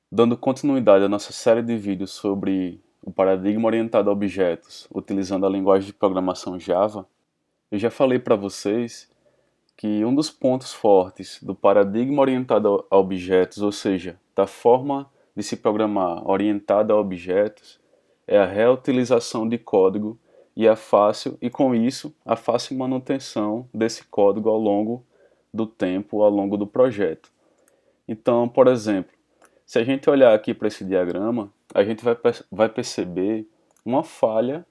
Dando continuidade à nossa série de vídeos sobre o paradigma orientado a objetos, utilizando a linguagem de programação Java, eu já falei para vocês que um dos pontos fortes do paradigma orientado a objetos, ou seja, da forma de se programar orientada a objetos, é a reutilização de código e com isso, a fácil manutenção desse código ao longo do tempo, ao longo do projeto. Então, por exemplo, se a gente olhar aqui para esse diagrama, a gente vai perceber uma falha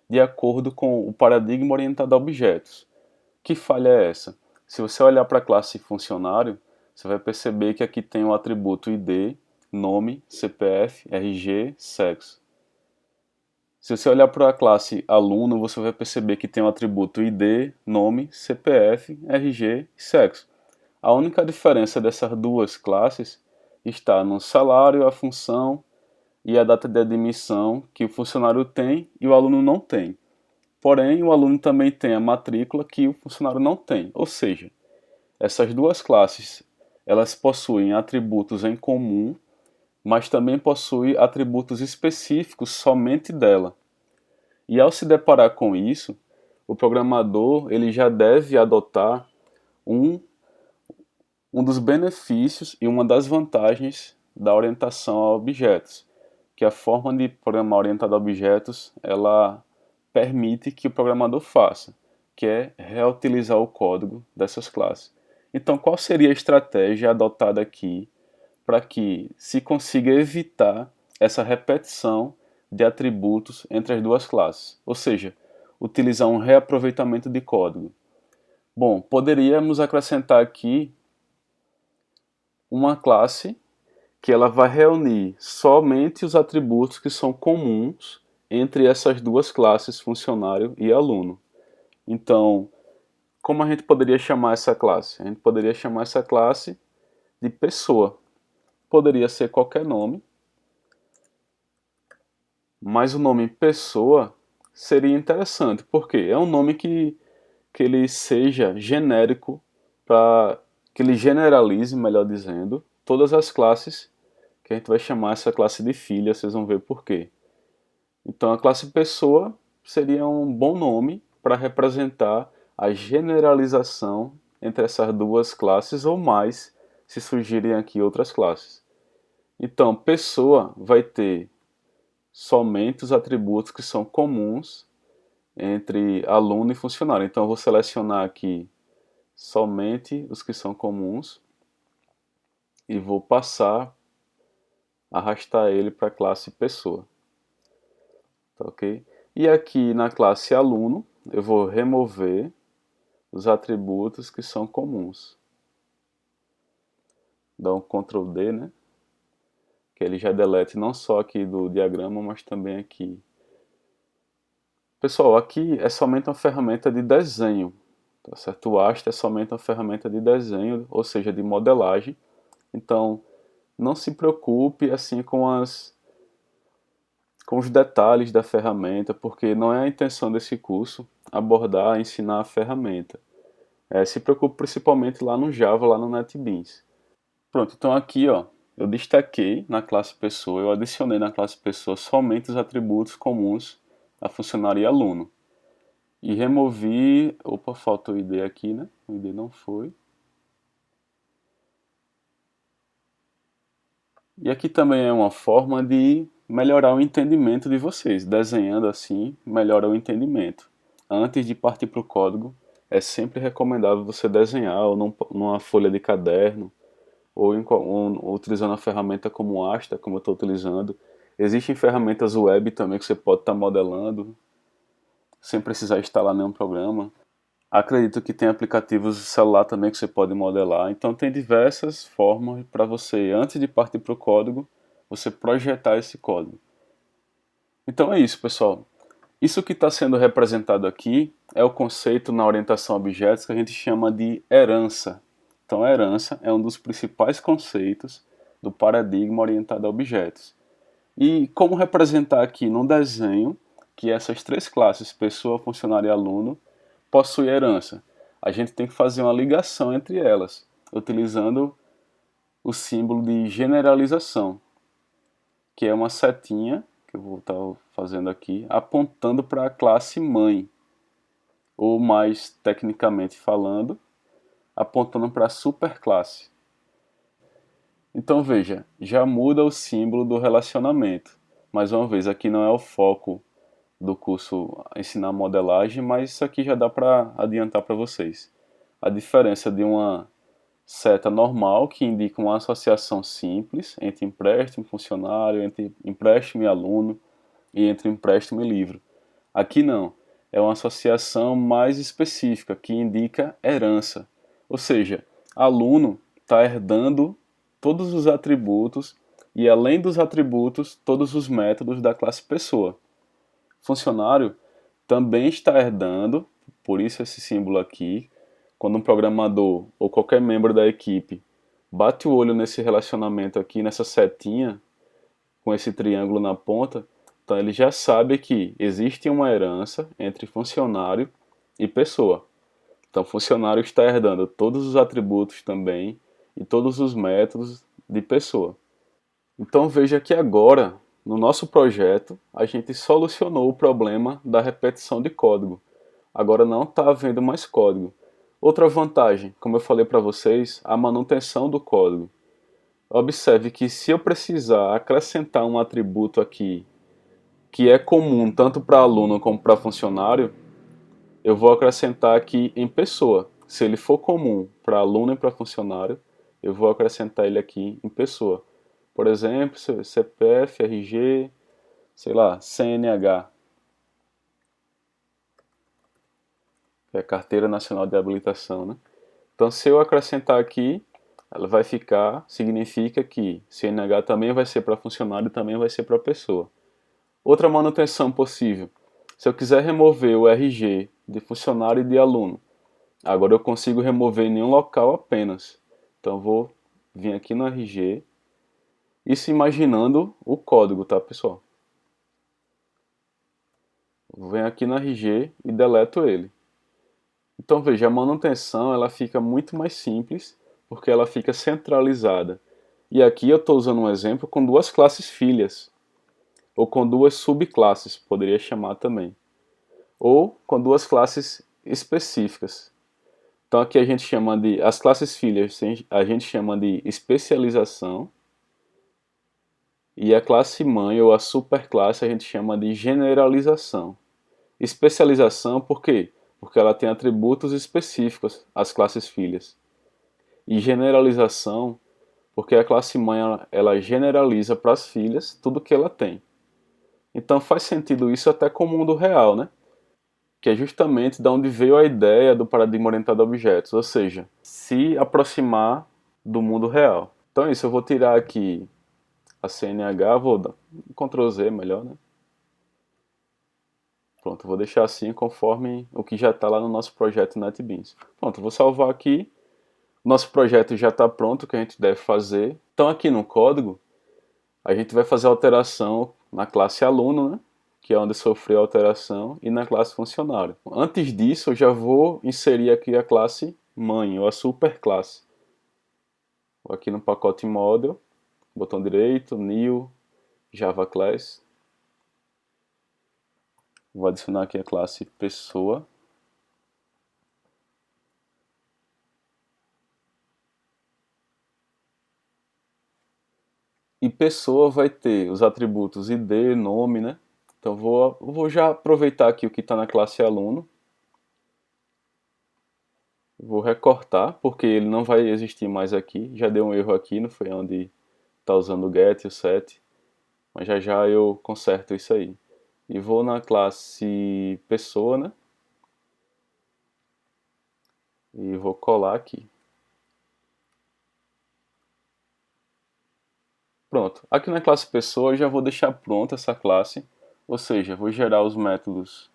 de acordo com o paradigma orientado a objetos. Que falha é essa? Se você olhar para a classe funcionário, você vai perceber que aqui tem o atributo ID, nome, CPF, RG, sexo. Se você olhar para a classe aluno, você vai perceber que tem o atributo ID, nome, CPF, RG e sexo. A única diferença dessas duas classes está no salário, a função e a data de admissão que o funcionário tem e o aluno não tem. Porém, o aluno também tem a matrícula que o funcionário não tem. Ou seja, essas duas classes, elas possuem atributos em comum, mas também possuem atributos específicos somente dela. E ao se deparar com isso, o programador ele já deve adotar um um dos benefícios e uma das vantagens da orientação a objetos, que a forma de programar orientada a objetos, ela permite que o programador faça, que é reutilizar o código dessas classes. Então, qual seria a estratégia adotada aqui para que se consiga evitar essa repetição de atributos entre as duas classes? Ou seja, utilizar um reaproveitamento de código. Bom, poderíamos acrescentar aqui uma classe que ela vai reunir somente os atributos que são comuns entre essas duas classes, funcionário e aluno. Então, como a gente poderia chamar essa classe? A gente poderia chamar essa classe de pessoa. Poderia ser qualquer nome, mas o nome pessoa seria interessante, porque é um nome que ele seja genérico, para que ele generalize, melhor dizendo, todas as classes que a gente vai chamar essa classe de filha, vocês vão ver por quê. Então a classe pessoa seria um bom nome para representar a generalização entre essas duas classes ou mais, se surgirem aqui outras classes. Então, pessoa vai ter somente os atributos que são comuns entre aluno e funcionário. Então, eu vou selecionar aqui somente os que são comuns e vou passar, arrastar ele para a classe pessoa. Tá ok? E aqui na classe aluno, eu vou remover os atributos que são comuns. Dá um Ctrl D, né? Que ele já delete não só aqui do diagrama, mas também aqui. Pessoal, aqui é somente uma ferramenta de desenho, tá certo? O Asta é somente uma ferramenta de desenho, ou seja, de modelagem. Então, não se preocupe assim com os detalhes da ferramenta, porque não é a intenção desse curso abordar, ensinar a ferramenta. Se preocupe principalmente lá no Java, lá no NetBeans. Pronto, então aqui ó, eu destaquei na classe pessoa, eu adicionei na classe pessoa somente os atributos comuns a funcionário e aluno. E removi, opa, falta o ID aqui, né? O ID não foi. E aqui também é uma forma de melhorar o entendimento de vocês. Desenhando assim, melhora o entendimento. Antes de partir para o código, é sempre recomendável você desenhar ou numa folha de caderno, ou utilizando a ferramenta como o Asta, como eu estou utilizando. Existem ferramentas web também que você pode estar modelando, sem precisar instalar nenhum programa. Acredito que tem aplicativos de celular também que você pode modelar. Então tem diversas formas para você, antes de partir para o código, você projetar esse código. Então é isso, pessoal. Isso que está sendo representado aqui é o conceito na orientação a objetos que a gente chama de herança. Então a herança é um dos principais conceitos do paradigma orientado a objetos. E como representar aqui no desenho que essas três classes, pessoa, funcionário e aluno, possuem herança? A gente tem que fazer uma ligação entre elas, utilizando o símbolo de generalização. que é uma setinha, que eu vou estar fazendo aqui, apontando para a classe mãe, ou mais tecnicamente falando, apontando para a superclasse. Então veja, já muda o símbolo do relacionamento. Mais uma vez, aqui não é o foco do curso ensinar modelagem, mas isso aqui já dá para adiantar para vocês. A diferença de uma seta normal, que indica uma associação simples entre empréstimo e funcionário, entre empréstimo e aluno e entre empréstimo e livro. Aqui não, é uma associação mais específica, que indica herança. Ou seja, aluno está herdando todos os atributos e, além dos atributos, todos os métodos da classe pessoa. Funcionário também está herdando, por isso esse símbolo aqui. Quando um programador ou qualquer membro da equipe bate o olho nesse relacionamento aqui, nessa setinha, com esse triângulo na ponta, então ele já sabe que existe uma herança entre funcionário e pessoa. Então, funcionário está herdando todos os atributos também e todos os métodos de pessoa. Então veja que agora, no nosso projeto, a gente solucionou o problema da repetição de código. Agora não está havendo mais código. Outra vantagem, como eu falei para vocês, a manutenção do código. Observe que se eu precisar acrescentar um atributo aqui que é comum tanto para aluno como para funcionário, eu vou acrescentar aqui em pessoa. Se ele for comum para aluno e para funcionário, eu vou acrescentar ele aqui em pessoa. Por exemplo, CPF, RG, sei lá, CNH, que é a Carteira Nacional de Habilitação, né? Então, se eu acrescentar aqui, ela vai ficar, significa que CNH também vai ser para funcionário e também vai ser para pessoa. Outra manutenção possível, se eu quiser remover o RG de funcionário e de aluno, agora eu consigo remover em um local apenas. Então, eu vou vir aqui no RG, isso imaginando o código, tá, pessoal? Venho aqui no RG e deleto ele. Então veja, a manutenção ela fica muito mais simples porque ela fica centralizada. E aqui eu estou usando um exemplo com duas classes filhas, ou com duas subclasses, poderia chamar também, ou com duas classes específicas. Então aqui a gente chama de, as classes filhas a gente chama de especialização, e a classe mãe ou a superclasse a gente chama de generalização. Especialização por quê? Porque ela tem atributos específicos às classes filhas. E generalização porque a classe mãe ela generaliza para as filhas tudo que ela tem. Então faz sentido isso até com o mundo real, né? Que é justamente da onde veio a ideia do paradigma orientado a objetos, ou seja, se aproximar do mundo real. Então é isso, eu vou tirar aqui a CNH, vou dar Ctrl Z melhor, né? Pronto, vou deixar assim conforme o que já está lá no nosso projeto NetBeans. Pronto, vou salvar aqui. Nosso projeto já está pronto, o que a gente deve fazer. Então aqui no código, a gente vai fazer a alteração na classe aluno, né? Que é onde sofreu a alteração, e na classe funcionário. Antes disso, eu já vou inserir aqui a classe mãe, ou a superclasse. Vou aqui no pacote model, botão direito, new, java class. Vou adicionar aqui a classe pessoa. E pessoa vai ter os atributos ID, nome, né? Então vou já aproveitar aqui o que está na classe aluno. Vou recortar, porque ele não vai existir mais aqui. Já deu um erro aqui, não foi onde está usando o get e o set. Mas já já eu conserto isso aí. E vou na classe pessoa, né? E vou colar aqui. Pronto. Aqui na classe pessoa eu já vou deixar pronta essa classe. Ou seja, vou gerar os métodos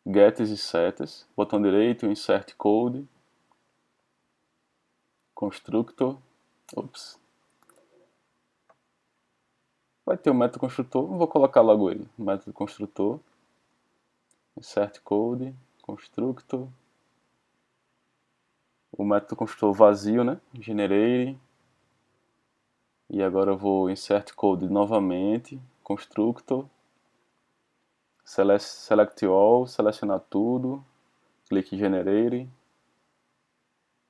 gets e sets. Botão direito, insert code. Constructor. Ops. Vai ter o método construtor. Vou colocar logo ele. Método construtor. Insert code. Constructor. O método construtor vazio, né? Generate. E agora eu vou insert code novamente, constructor, select all, selecionar tudo, clique generate.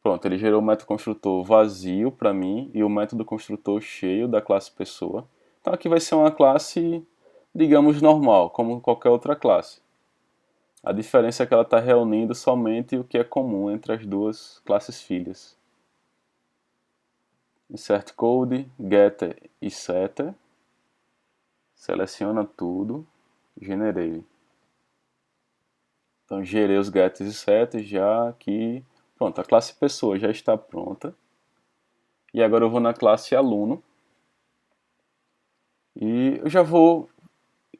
Pronto, ele gerou o método construtor vazio para mim e o método construtor cheio da classe pessoa. Então aqui vai ser uma classe, digamos, normal, como qualquer outra classe. A diferença é que ela está reunindo somente o que é comum entre as duas classes filhas. Insert code, getter e setter. Seleciona tudo, generei. Então gerei os getters e setters já aqui. Pronto, a classe pessoa já está pronta. E agora eu vou na classe aluno. E eu já vou.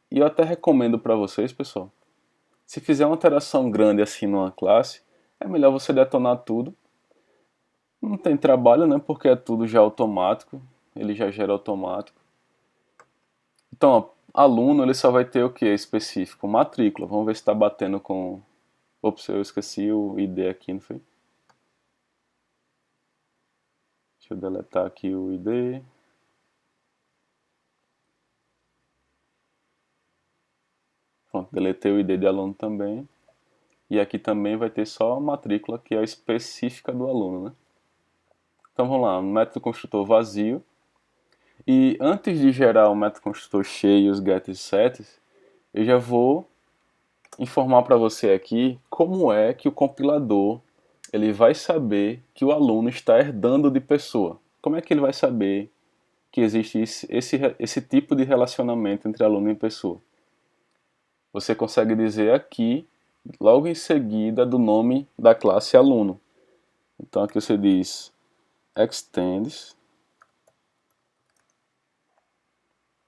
E eu até recomendo para vocês, pessoal. Se fizer uma alteração grande assim numa classe, é melhor você detonar tudo. Não tem trabalho, né? Porque é tudo já automático. Ele já gera automático. Então, ó, aluno ele só vai ter o que específico? Matrícula. Vamos ver se está batendo com. Ops, eu esqueci o ID aqui, não foi? Deixa eu deletar aqui o ID. Pronto, deletei o ID de aluno também. E aqui também vai ter só a matrícula, que é a específica do aluno, né? Então vamos lá, método construtor vazio. E antes de gerar o método construtor cheio, os getters e setters, eu já vou informar para você aqui como é que o compilador ele vai saber que o aluno está herdando de pessoa. Como é que ele vai saber que existe esse tipo de relacionamento entre aluno e pessoa? Você consegue dizer aqui, logo em seguida do nome da classe aluno. Então aqui você diz extends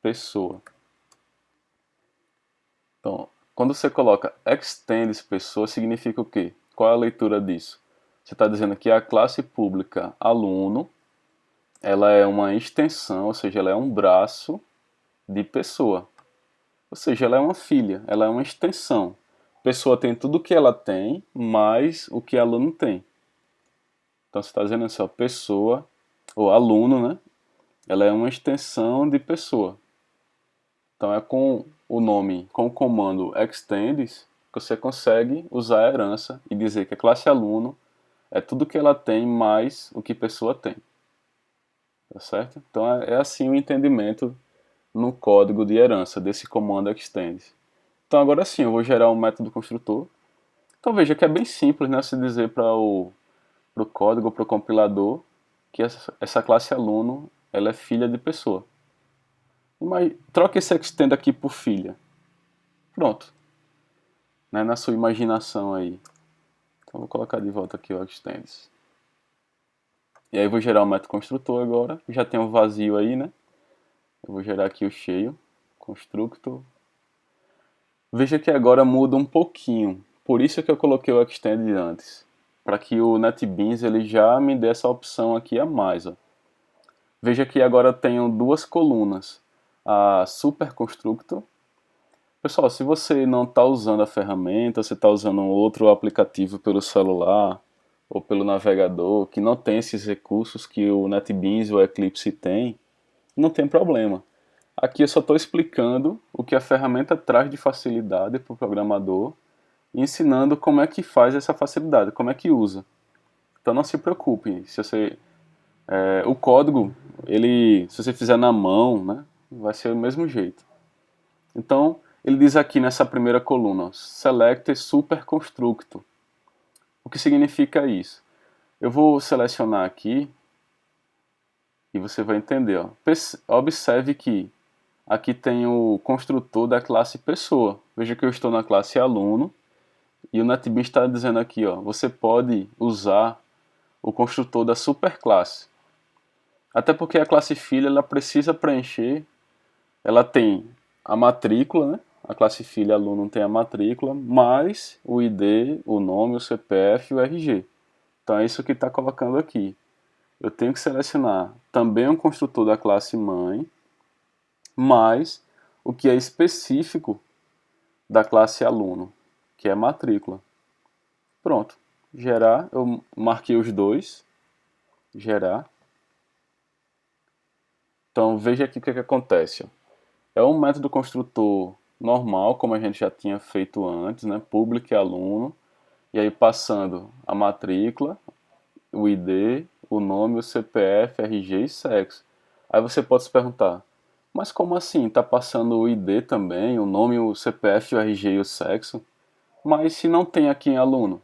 pessoa. Então, quando você coloca extends pessoa, significa o quê? Qual é a leitura disso? Você está dizendo que a classe pública aluno, ela é uma extensão, ou seja, ela é um braço de pessoa. Ou seja, ela é uma filha, ela é uma extensão. Pessoa tem tudo o que ela tem, mais o que aluno tem. Então você está dizendo assim, ó, pessoa, ou aluno, né? Ela é uma extensão de pessoa. Então é com o nome, com o comando extends, que você consegue usar a herança e dizer que a classe aluno é tudo que ela tem mais o que pessoa tem. Tá certo? Então é assim o entendimento no código de herança desse comando extends. Então agora sim, eu vou gerar um método construtor. Então veja que é bem simples, né, se dizer para o código, para o compilador, que essa classe aluno ela é filha de pessoa. Troque esse extend aqui por filha. Pronto. Né, na sua imaginação aí. Então vou colocar de volta aqui o extends. E aí vou gerar o método construtor agora. Já tem um vazio aí, né? Eu vou gerar aqui o cheio. Constructor. Veja que agora muda um pouquinho. Por isso é que eu coloquei o extend antes. Para que o NetBeans ele já me dê essa opção aqui a mais. Ó. Veja que agora eu tenho duas colunas. A Super Constructor. Pessoal, se você não está usando a ferramenta, você está usando um outro aplicativo pelo celular ou pelo navegador que não tem esses recursos que o NetBeans ou o Eclipse não tem problema. Aqui eu só estou explicando o que a ferramenta traz de facilidade para o programador e ensinando como é que faz essa facilidade, como é que usa. Então não se preocupe, se você, o código, se você fizer na mão, né, vai ser do mesmo jeito. Então, ele diz aqui nessa primeira coluna, Select Super Constructor. O que significa isso? Eu vou selecionar aqui e você vai entender. Ó. Observe que aqui tem o construtor da classe pessoa. Veja que eu estou na classe aluno e o NetBeans está dizendo aqui, ó, você pode usar o construtor da superclasse. Até porque a classe filha ela precisa preencher, ela tem a matrícula, né? A classe filha aluno tem a matrícula, mais o ID, o nome, o CPF e o RG. Então é isso que está colocando aqui. Eu tenho que selecionar também um construtor da classe mãe, mais o que é específico da classe aluno, que é matrícula. Pronto. Gerar, eu marquei os dois. Gerar. Então veja aqui o que acontece. Ó. É um método construtor normal, como a gente já tinha feito antes, né? Público e aluno, e aí passando a matrícula, o ID, o nome, o CPF, RG e sexo. Aí você pode se perguntar, mas como assim? Está passando o ID também, o nome, o CPF, o RG e o sexo? Mas se não tem aqui em aluno?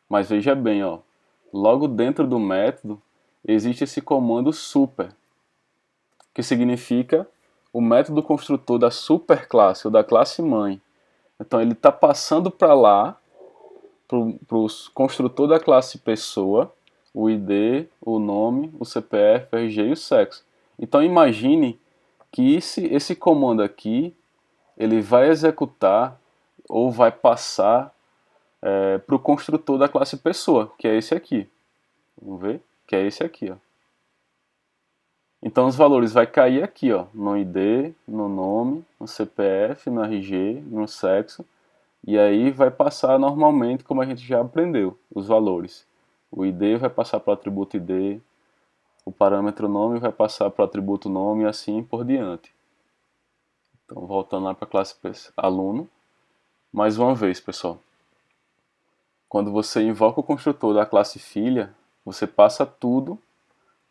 Mas veja bem, ó, logo dentro do método existe esse comando super, que significa o método construtor da superclasse ou da classe mãe. Então ele está passando para lá, para o construtor da classe pessoa, o ID, o nome, o CPF, o RG e o sexo. Então imagine que esse comando aqui ele vai executar ou vai passar para o construtor da classe pessoa, que é esse aqui. Vamos ver? Que é esse aqui, ó. Então os valores vai cair aqui, ó, no ID, no nome, no CPF, no RG, no sexo, e aí vai passar normalmente como a gente já aprendeu, os valores. O ID vai passar para o atributo ID, o parâmetro nome vai passar para o atributo nome e assim por diante. Então voltando lá para a classe aluno, mais uma vez, pessoal. Quando você invoca o construtor da classe filha, você passa tudo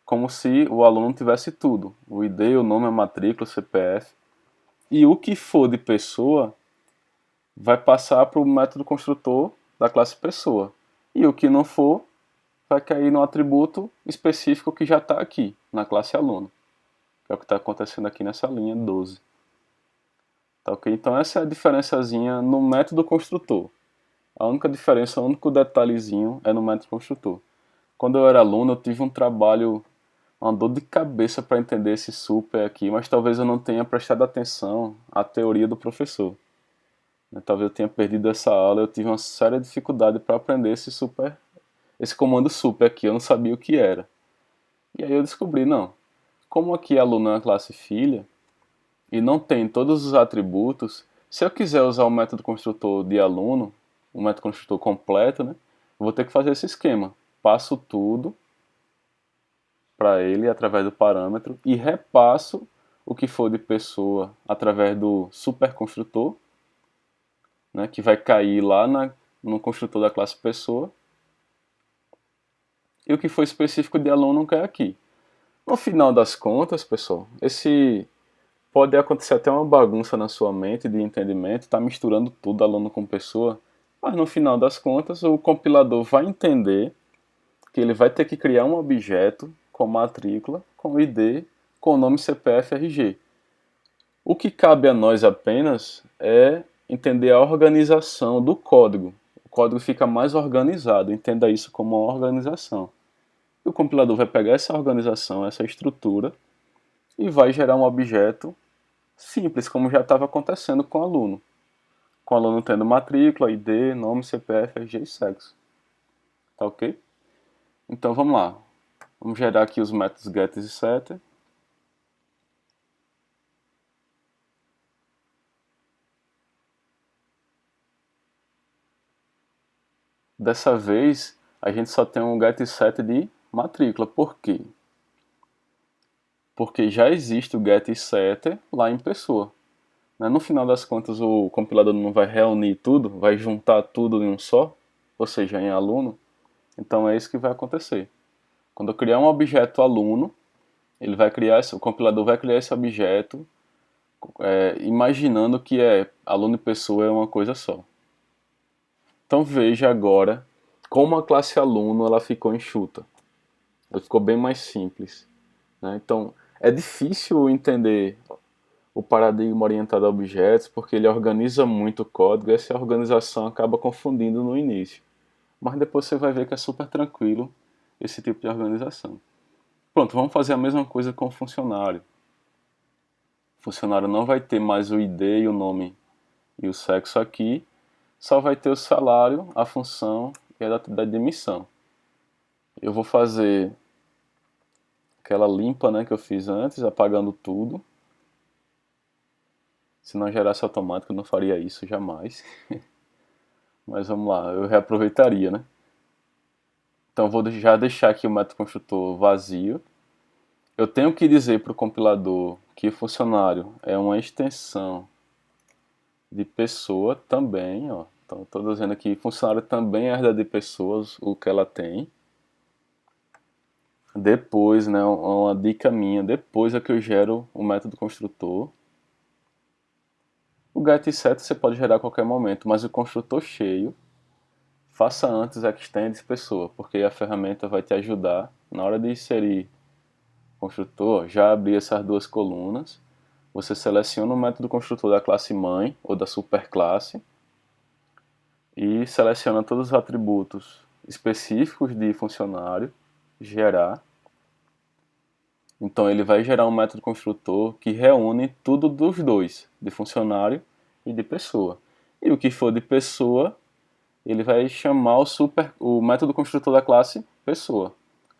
como se o aluno tivesse tudo. O ID, o nome, a matrícula, o CPF. E o que for de pessoa vai passar para o método construtor da classe pessoa. E o que não for vai cair no atributo específico que já está aqui, na classe aluno. Que é o que está acontecendo aqui nessa linha 12. Tá ok? Então essa é a diferençazinha no método construtor. A única diferença, o único detalhezinho é no método construtor. Quando eu era aluno, eu tive um trabalho, uma dor de cabeça para entender esse super aqui, mas talvez eu não tenha prestado atenção à teoria do professor. Talvez eu tenha perdido essa aula, eu tive uma séria dificuldade para aprender esse comando super aqui, eu não sabia o que era. E aí eu descobri, não, como aqui aluno é uma classe filha e não tem todos os atributos, se eu quiser usar o método construtor de aluno, o método construtor completo, né, eu vou ter que fazer esse esquema. Passo tudo para ele através do parâmetro e repasso o que for de pessoa através do superconstrutor, né, que vai cair lá no construtor da classe pessoa, e o que for específico de aluno cai aqui. No final das contas, pessoal, esse pode acontecer até uma bagunça na sua mente de entendimento, tá misturando tudo, aluno com pessoa, mas no final das contas o compilador vai entender que ele vai ter que criar um objeto com matrícula, com ID, com nome CPF RG. O que cabe a nós apenas é entender a organização do código. O código fica mais organizado, entenda isso como uma organização. E o compilador vai pegar essa organização, essa estrutura, e vai gerar um objeto simples, como já estava acontecendo com o aluno. Com o aluno tendo matrícula, ID, nome, CPF, RG e sexo. Tá ok? Então vamos lá. Vamos gerar aqui os métodos get e set. Dessa vez, a gente só tem um get e set de matrícula. Por quê? Porque já existe o get e set lá em pessoa. No final das contas, o compilador não vai reunir tudo, vai juntar tudo em um só, ou seja, em aluno. Então é isso que vai acontecer. Quando eu criar um objeto aluno, o compilador vai criar esse objeto imaginando que aluno e pessoa é uma coisa só. Então veja agora como a classe aluno ela ficou enxuta. Ela ficou bem mais simples. Né? Então é difícil entender o paradigma orientado a objetos porque ele organiza muito o código e essa organização acaba confundindo no início. Mas depois você vai ver que é super tranquilo esse tipo de organização. Pronto, vamos fazer a mesma coisa com o funcionário. O funcionário não vai ter mais o ID e o nome e o sexo aqui, só vai ter o salário, a função e a data da demissão. Eu vou fazer aquela limpa, né, que eu fiz antes, apagando tudo. Se não gerasse automático, eu não faria isso jamais. Mas vamos lá, eu reaproveitaria, né? Então eu vou já deixar aqui o método construtor vazio. eu tenho que dizer para o compilador que o funcionário é uma extensão de pessoa também, ó. Então, estou dizendo aqui, funcionário também herda de pessoas, o que ela tem. Depois, né, uma dica minha, depois é que eu gero o método construtor. O getSet você pode gerar a qualquer momento, mas o construtor cheio, faça antes extends pessoa, porque a ferramenta vai te ajudar na hora de inserir construtor, já abrir essas duas colunas, você seleciona o método construtor da classe mãe ou da superclasse e seleciona todos os atributos específicos de funcionário, gerar. Então ele vai gerar um método construtor que reúne tudo dos dois, de funcionário e de pessoa. E o que for de pessoa, ele vai chamar o método construtor da classe pessoa.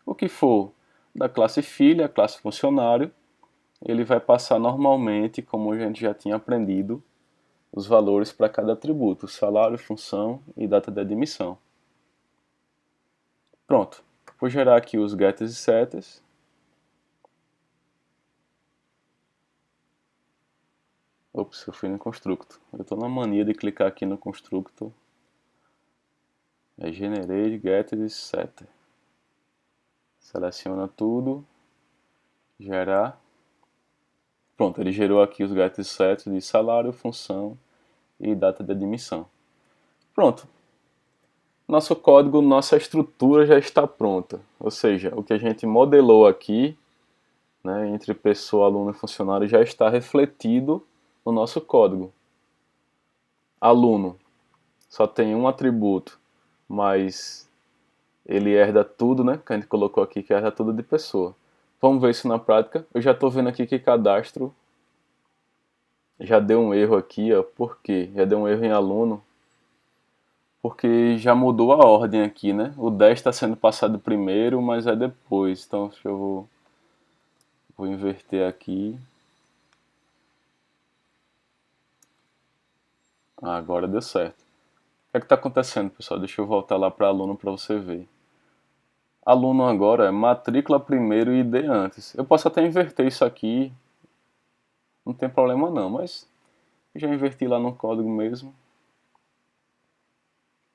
O que for da classe filha, classe funcionário, ele vai passar normalmente, como a gente já tinha aprendido, os valores para cada atributo, salário, função e data de admissão. Pronto. Vou gerar aqui os getters e setters. Ops, eu fui no constructor. Eu estou na mania de clicar aqui no constructor. É generate, getters e setter. Seleciona tudo. Gerar. Pronto, ele gerou aqui os getters e setters de salário, função e data de admissão. Pronto. Nosso código, nossa estrutura já está pronta. Ou seja, o que a gente modelou aqui, né, entre pessoa, aluno e funcionário, já está refletido no nosso código. Aluno só tem um atributo, mas ele herda tudo, né, que a gente colocou aqui, que herda tudo de pessoa. Vamos ver isso na prática. Eu já estou vendo aqui que cadastro já deu um erro aqui, ó. Por quê? Já deu um erro em aluno, porque já mudou a ordem aqui, né? O 10 está sendo passado primeiro, mas é depois. Então, acho que eu vou inverter aqui. Ah, agora deu certo. O que é que está acontecendo, pessoal? Deixa eu voltar lá para aluno para você ver. Aluno agora é matrícula primeiro e ID antes. Eu posso até inverter isso aqui, não tem problema não, mas já inverti lá no código mesmo.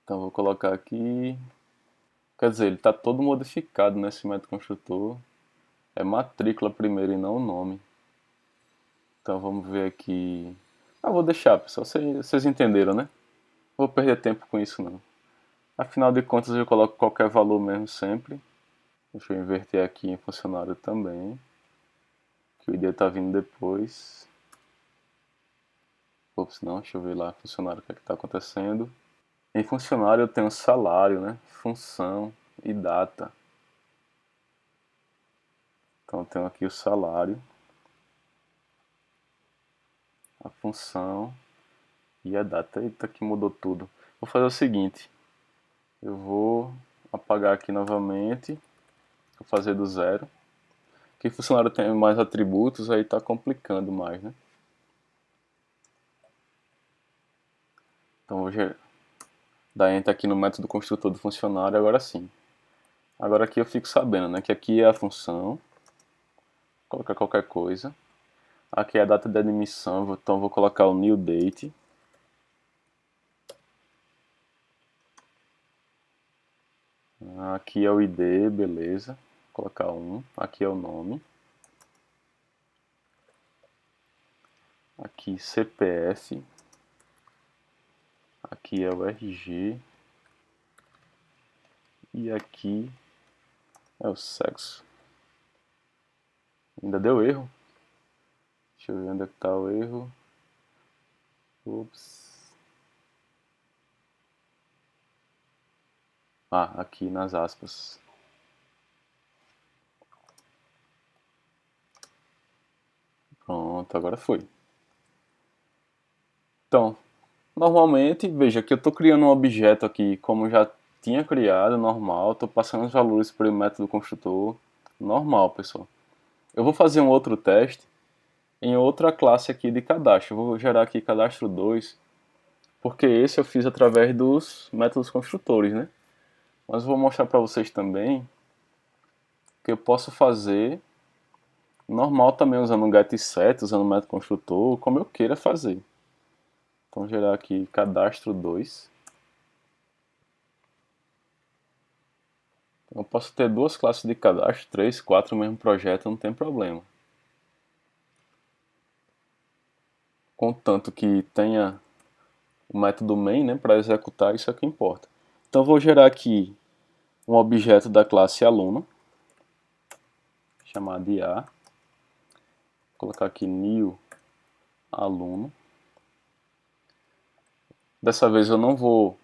Então vou colocar aqui. Quer dizer, ele está todo modificado nesse método construtor. É matrícula primeiro e não o nome. Então vamos ver aqui. Ah, vou deixar, pessoal. Vocês entenderam, né? Não vou perder tempo com isso não. Afinal de contas eu coloco qualquer valor mesmo sempre. Deixa eu inverter aqui em funcionário também. Que o ID está vindo depois. Ops, não, deixa eu ver lá, funcionário, o que é que está acontecendo. Em funcionário eu tenho salário, né? Função e data. Então eu tenho aqui o salário, a função e a data. Eita, que mudou tudo. Vou fazer o seguinte. Eu vou apagar aqui novamente. Vou fazer do zero. Que funcionário tem mais atributos, aí está complicando mais, né? Então vou dar enter aqui no método construtor do funcionário, agora sim. Agora aqui eu fico sabendo, né, que aqui é a função, vou colocar qualquer coisa. Aqui é a data de admissão, então vou colocar o new date. Aqui é o ID, beleza. Vou colocar 1. Aqui é o nome. Aqui CPF. Aqui é o RG. E aqui é o sexo. Ainda deu erro. Deixa eu ver onde é que está o erro. Ups. Ah, aqui nas aspas. Pronto, agora foi. Então, normalmente, veja que eu estou criando um objeto aqui como já tinha criado, normal. Estou passando os valores para o método construtor. Normal, pessoal. Eu vou fazer um outro teste em outra classe aqui de cadastro. Eu vou gerar aqui cadastro 2, porque esse eu fiz através dos métodos construtores, né? Mas eu vou mostrar para vocês também que eu posso fazer Normal também usando um getSet, usando o método construtor, como eu queira fazer. Então gerar aqui cadastro 2. Eu posso ter duas classes de cadastro, 3, 4 no mesmo projeto, não tem problema. Contanto que tenha o método main, né, para executar, isso é o que importa. Então eu vou gerar aqui um objeto da classe aluno, chamado de A. Vou colocar aqui new aluno. Dessa vez eu não vou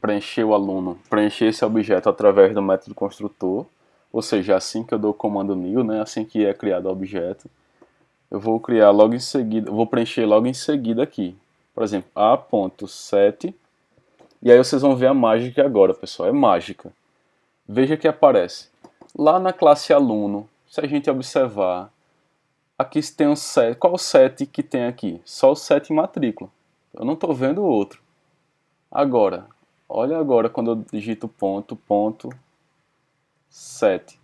preencher o aluno, preencher esse objeto através do método construtor, ou seja, assim que eu dou o comando new, né, assim que é criado o objeto, eu vou criar logo em seguida, vou preencher logo em seguida aqui. Por exemplo, a.set, e aí vocês vão ver a mágica agora, pessoal, é mágica. Veja que aparece lá na classe aluno, se a gente observar, aqui tem um set, qual o set que tem aqui? Só o set matrícula. Eu não estou vendo o outro. Agora, olha agora quando eu digito ponto, set.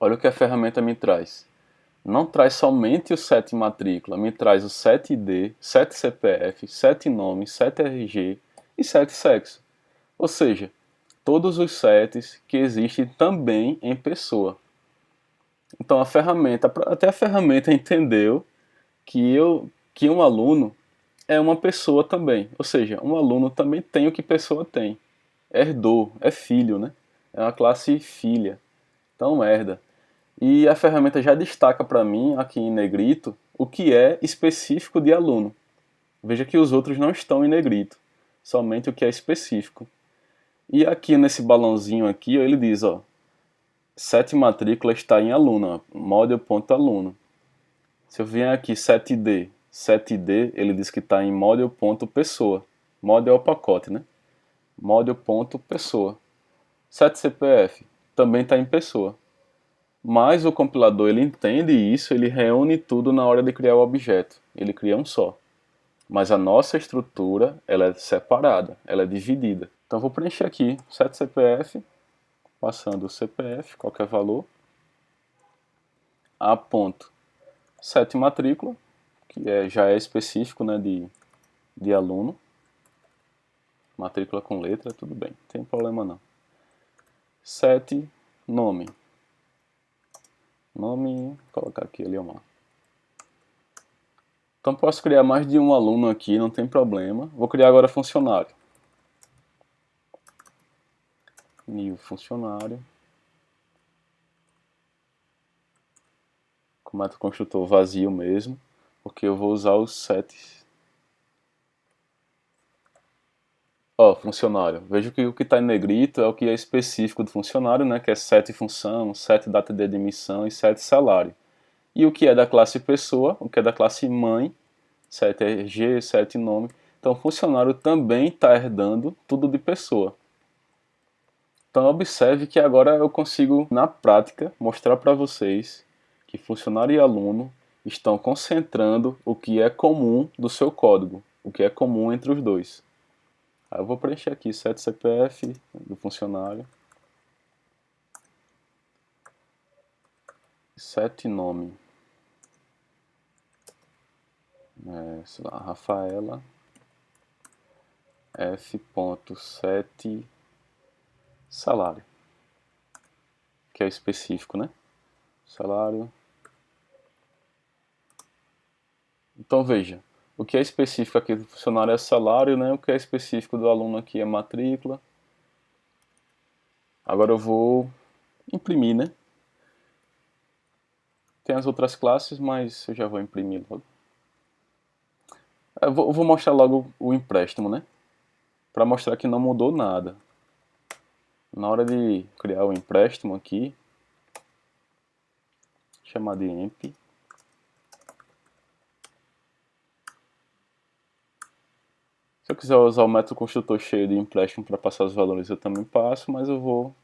Olha o que a ferramenta me traz. Não traz somente o set matrícula, me traz o set ID, set CPF, set nome, set RG e set sexo. Ou seja, todos os sets que existem também em pessoa. Então a ferramenta, até a ferramenta entendeu que um aluno é uma pessoa também. Ou seja, um aluno também tem o que pessoa tem. Herdou, é filho, né? É uma classe filha. Então, herda. E a ferramenta já destaca para mim, aqui em negrito, o que é específico de aluno. Veja que os outros não estão em negrito, somente o que é específico. E aqui nesse balãozinho aqui, ele diz, ó, set matrícula está em aluno, model.aluno. Se eu vier aqui setid, ele diz que está em model.pessoa. Model é o pacote, né? Model.pessoa. SetCPF também está em pessoa. Mas o compilador ele entende isso, ele reúne tudo na hora de criar o objeto. Ele cria um só. Mas a nossa estrutura ela é separada, ela é dividida. Então eu vou preencher aqui setCPF, passando o CPF, qualquer valor, a ponto set matrícula, que já é específico, né, de aluno. Matrícula com letra, tudo bem, não tem problema não. Set nome. Nome, vou colocar aqui Eliomar. Então posso criar mais de um aluno aqui, não tem problema. Vou criar agora funcionário. New funcionário. Com método construtor vazio mesmo, porque eu vou usar os sets. Ó, funcionário. Veja que o que está em negrito é o que é específico do funcionário, né? Que é set função, set data de admissão e set salário. E o que é da classe pessoa, o que é da classe mãe, set RG, set nome. Então, o funcionário também está herdando tudo de pessoa. Então, observe que agora eu consigo, na prática, mostrar para vocês que funcionário e aluno estão concentrando o que é comum do seu código, o que é comum entre os dois. Aí eu vou preencher aqui set CPF do funcionário, set nome, sei lá, Rafaela, f.set salário, que é específico, né? Salário. Então veja, o que é específico aqui do funcionário é salário, né? O que é específico do aluno aqui é matrícula. Agora eu vou imprimir, né? Tem as outras classes, mas eu já vou imprimir logo. Eu vou mostrar logo o empréstimo, né? Para mostrar que não mudou nada. Na hora de criar o empréstimo aqui, chamar de emp. Se eu quiser usar o método construtor cheio de empréstimo para passar os valores, eu também passo, mas eu vou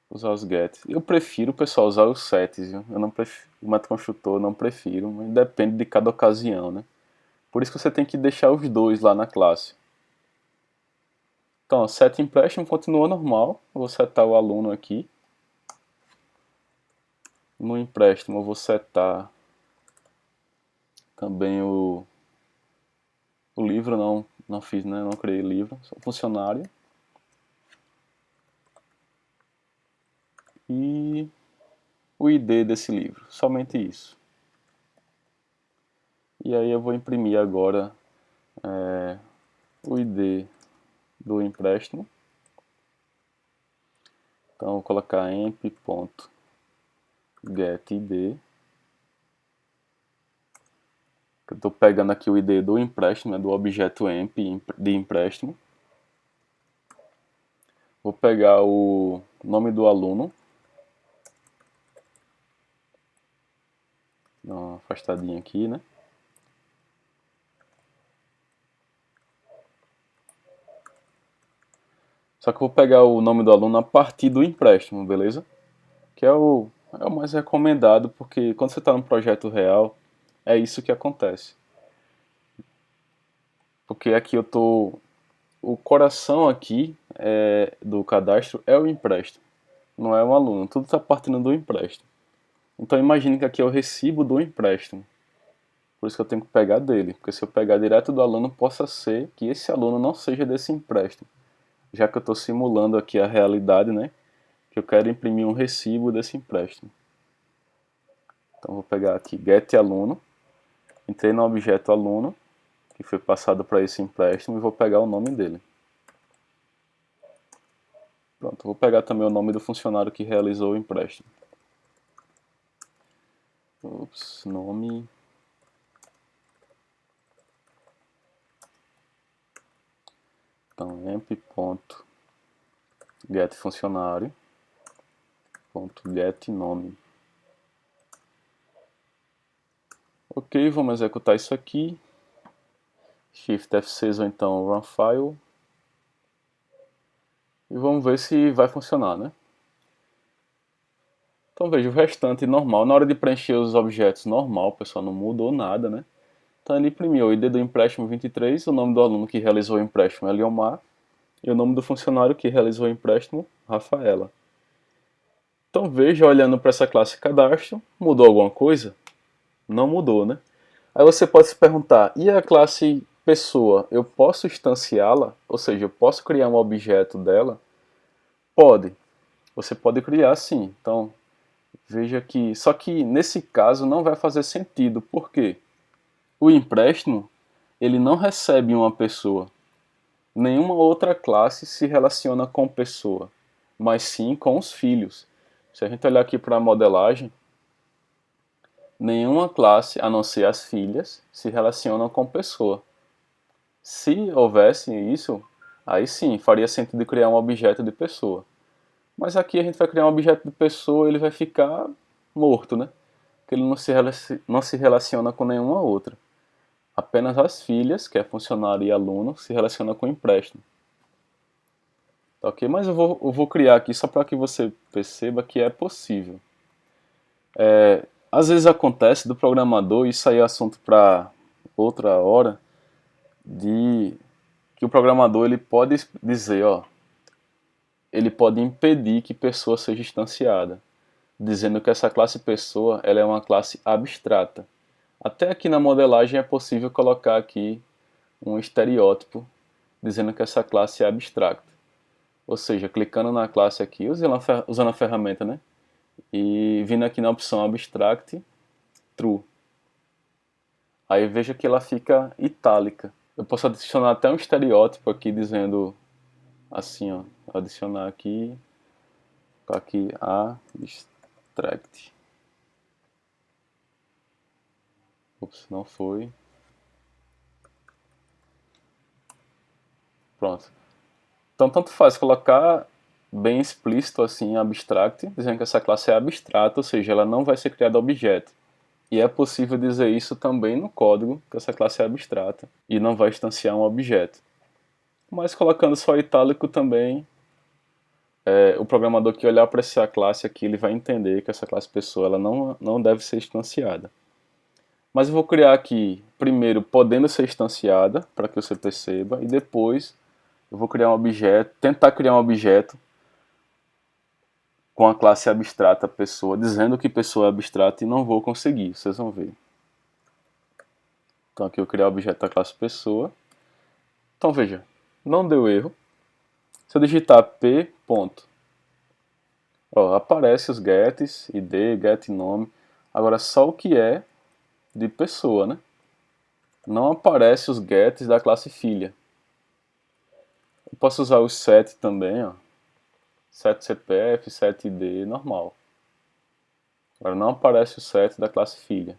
usar os get. Eu prefiro, pessoal, usar os sets, viu? Eu não prefiro, o método construtor eu não prefiro, mas depende de cada ocasião, né? Por isso que você tem que deixar os dois lá na classe. Então, set empréstimo continua normal. Eu vou setar o aluno aqui. No empréstimo eu vou setar também o livro, não fiz, né? Não criei livro, só funcionário. E o ID desse livro, somente isso. E aí eu vou imprimir agora o ID do empréstimo. Então eu vou colocar emp.getID. Eu estou pegando aqui o ID do empréstimo, do objeto emp de empréstimo. Vou pegar o nome do aluno. Dá uma afastadinha aqui, né? Só que eu vou pegar o nome do aluno a partir do empréstimo, beleza? Que é o mais recomendado, porque quando você está no projeto real, é isso que acontece. Porque aqui eu tô... O coração aqui do cadastro é o empréstimo, não é o aluno. Tudo está partindo do empréstimo. Então imagine que aqui é o recibo do empréstimo. Por isso que eu tenho que pegar dele. Porque se eu pegar direto do aluno, possa ser que esse aluno não seja desse empréstimo. Já que eu estou simulando aqui a realidade, né? Que eu quero imprimir um recibo desse empréstimo. Então vou pegar aqui getAluno. Entrei no objeto aluno, que foi passado para esse empréstimo, e vou pegar o nome dele. Pronto, vou pegar também o nome do funcionário que realizou o empréstimo. Ops, nome... Então, emp.getFuncionário.getNome. Ok, vamos executar isso aqui. Shift F6 ou então Run File. E vamos ver se vai funcionar, né? Então veja, o restante normal. Na hora de preencher os objetos normal, pessoal, não mudou nada, né? Então ele imprimiu o ID do empréstimo 23, o nome do aluno que realizou o empréstimo é Eliomar, e o nome do funcionário que realizou o empréstimo, Rafaela. Então veja, olhando para essa classe cadastro, mudou alguma coisa? Não mudou, né? Aí você pode se perguntar, e a classe pessoa, eu posso instanciá-la? Ou seja, eu posso criar um objeto dela? Pode. Você pode criar sim. Então, veja que... Só que nesse caso não vai fazer sentido. Por quê? O empréstimo, ele não recebe uma pessoa. Nenhuma outra classe se relaciona com pessoa, mas sim com os filhos. Se a gente olhar aqui para a modelagem, nenhuma classe, a não ser as filhas, se relacionam com pessoa. Se houvesse isso, aí sim, faria sentido criar um objeto de pessoa. Mas aqui a gente vai criar um objeto de pessoa, ele vai ficar morto, né? Porque ele não se relaciona com nenhuma outra. Apenas as filhas, que é funcionário e aluno, se relacionam com o empréstimo. Tá ok? Mas eu vou criar aqui só para que você perceba que é possível. Às vezes acontece do programador, isso aí é assunto para outra hora, de que o programador ele pode dizer, ó, ele pode impedir que pessoa seja instanciada, dizendo que essa classe pessoa ela é uma classe abstrata. Até aqui na modelagem é possível colocar aqui um estereótipo dizendo que essa classe é abstrata. Ou seja, clicando na classe aqui, usando a ferramenta, né? E vindo aqui na opção Abstract, True. Aí veja que ela fica itálica. Eu posso adicionar até um estereótipo aqui dizendo assim, ó. Adicionar aqui, Abstract. Ops, não foi. Pronto. Então tanto faz colocar bem explícito assim, Abstract, dizendo que essa classe é abstrata, ou seja, ela não vai ser criada objeto. E é possível dizer isso também no código, que essa classe é abstrata e não vai instanciar um objeto. Mas colocando só itálico também, o programador que olhar para essa classe aqui, ele vai entender que essa classe pessoa ela não deve ser instanciada. Mas eu vou criar aqui, primeiro, podendo ser instanciada, para que você perceba, e depois eu vou criar um objeto, tentar criar um objeto com a classe abstrata pessoa, dizendo que pessoa é abstrata, e não vou conseguir, vocês vão ver. Então aqui eu criei o objeto da classe pessoa. Então veja, não deu erro. Se eu digitar p ponto, ó, aparece os gets, id, get nome. Agora só o que é de pessoa, né? Não aparece os gets da classe filha. Eu posso usar os set também, ó. Set CPF, set ID, normal. Agora não aparece o set da classe filha.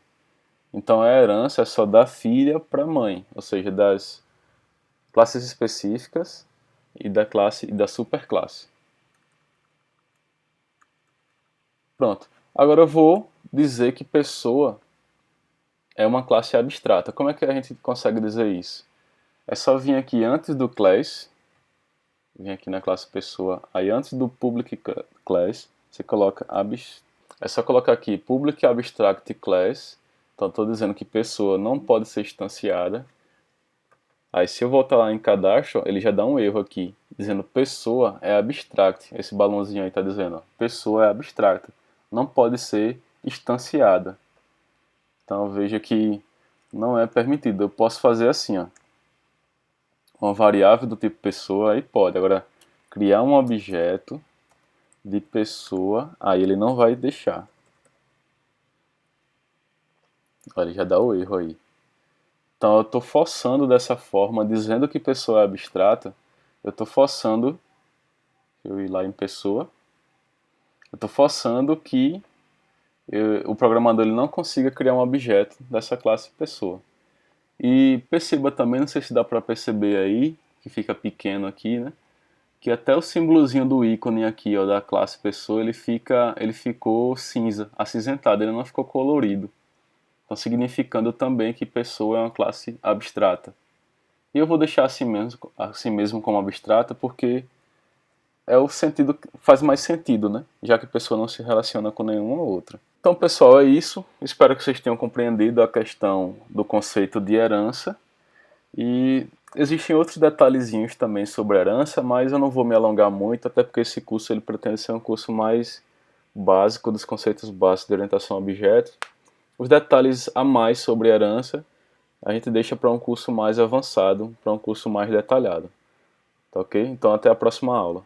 Então a herança é só da filha para mãe, ou seja, das classes específicas e da classe e da superclasse. Pronto. Agora eu vou dizer que pessoa é uma classe abstrata. Como é que a gente consegue dizer isso? É só vir aqui antes do class, vir aqui na classe pessoa, aí antes do public class, você coloca é só colocar aqui public abstract class. Então estou dizendo que pessoa não pode ser instanciada. Aí se eu voltar lá em cadastro, ele já dá um erro aqui, dizendo pessoa é abstract. Esse balãozinho aí está dizendo, ó, pessoa é abstracta, não pode ser instanciada. Então veja que não é permitido. Eu posso fazer assim, ó, uma variável do tipo pessoa, aí pode. Agora, criar um objeto de pessoa, aí ele não vai deixar. Olha, ele já dá o erro aí. Então eu estou forçando dessa forma, dizendo que pessoa é abstrata, eu estou forçando, eu ir lá em pessoa, eu estou forçando que o programador ele não consiga criar um objeto dessa classe pessoa. E perceba também, não sei se dá para perceber aí, que fica pequeno aqui, né? Que até o símbolozinho do ícone aqui, ó, da classe pessoa, ele ficou cinza, acinzentado, ele não ficou colorido. Então significando também que pessoa é uma classe abstrata. E eu vou deixar assim mesmo como abstrata, porque é o sentido, faz mais sentido, né? Já que a pessoa não se relaciona com nenhuma outra. Então, pessoal, é isso. Espero que vocês tenham compreendido a questão do conceito de herança. E existem outros detalhezinhos também sobre herança, mas eu não vou me alongar muito, até porque esse curso ele pretende ser um curso mais básico dos conceitos básicos de orientação a objetos. Os detalhes a mais sobre herança a gente deixa para um curso mais avançado, para um curso mais detalhado. Tá ok? Então até a próxima aula.